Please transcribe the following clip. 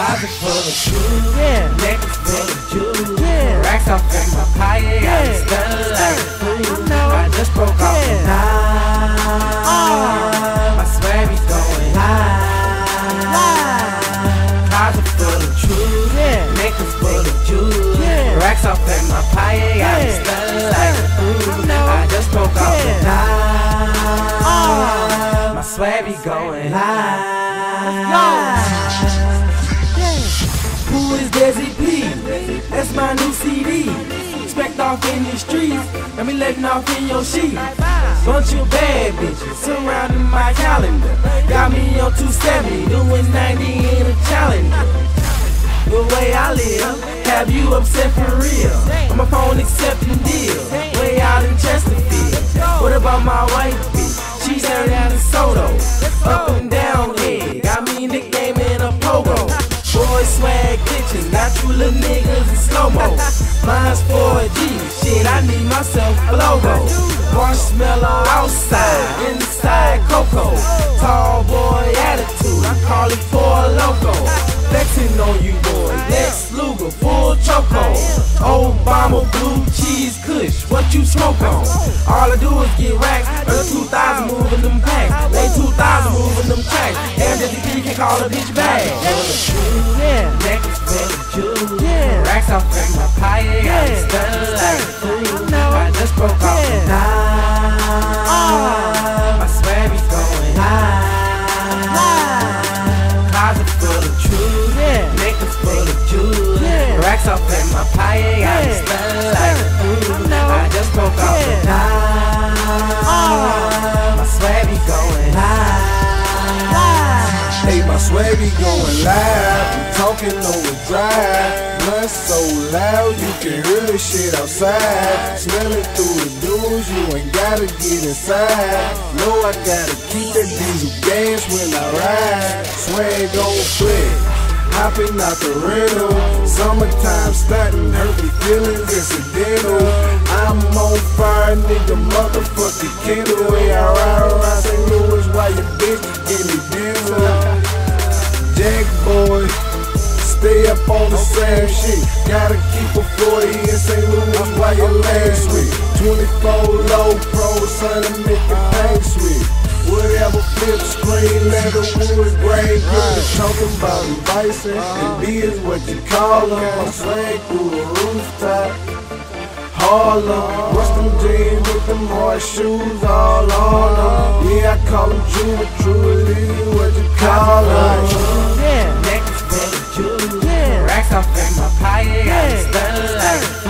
Closet full of jewels, necklace full of jewels, racks off in my pocket, got me stunned like a fool. I just broke off the night, my swag be going high. Closet full of jewels, necklace full of jewels, racks off in my pocket, got me stunned like a fool. I just broke off the night, my swag be going high. Who is DEZZI P? That's my new CD. Expect off in the streets, got me letting off in your sheet. Bunch of bad bitches surrounding my calendar. Got me on 270, doing 90 in a challenger. The way I live, have you upset for real? On my phone accepting deals, way out in Chesterfield. What about my wife bitch? She's down in Soto, up and down head. Got me in the game in a pogo. Boy swag bitches, got you little niggas in slow-mo. Mine's 4G, shit, I need myself a logo. Marshmallow outside, inside cocoa. Tall boy attitude, I call it for a loco. Flexing on you boy, Lex Luger, full choco. Obama blue cheese kush, what you smoke on? All I do is get racks, early 2000 moving them packs, late 2000 moving them tracks. Damn, DEZZI can't call a bitch bag. Necklace full of jewels, racks off in my pocket, got me stunned like a fool. I just broke off the night, my swag be going high. Closet full of jewels, necklace full of jewels, racks off in my pocket, got me stunned like a fool. I just broke off the night, my swag be going high. Hey, my swag be going live, I'm talking overdrive. Blunt so loud, you can hear the shit outside. Smell it through the doors, you ain't gotta get inside. Know I gotta keep that diesel gas when I ride. Swag on flick, hopping out the rental. Summertime stunting, hurt me feelings incidental. I'm on fire, nigga, motherfucking Kendall. Way I ride around St. Louis while your bitch give me dinner. Jack boy, stay up on the same shit. Gotta keep a 40 in St. Louis while your legs sweet. 24 low pro, son, to make the paint sweet. Whatever flip screen, leather, wood, gray, good. Talking about M.BYSON, and B is what you call them. I'm swag through the rooftop, Harlem. What's them jeans with them hard shoes all on them? Yeah, I call them true, but true it is what you call them. Necklace full of jewels, racks off in my pocket, got me stunned like a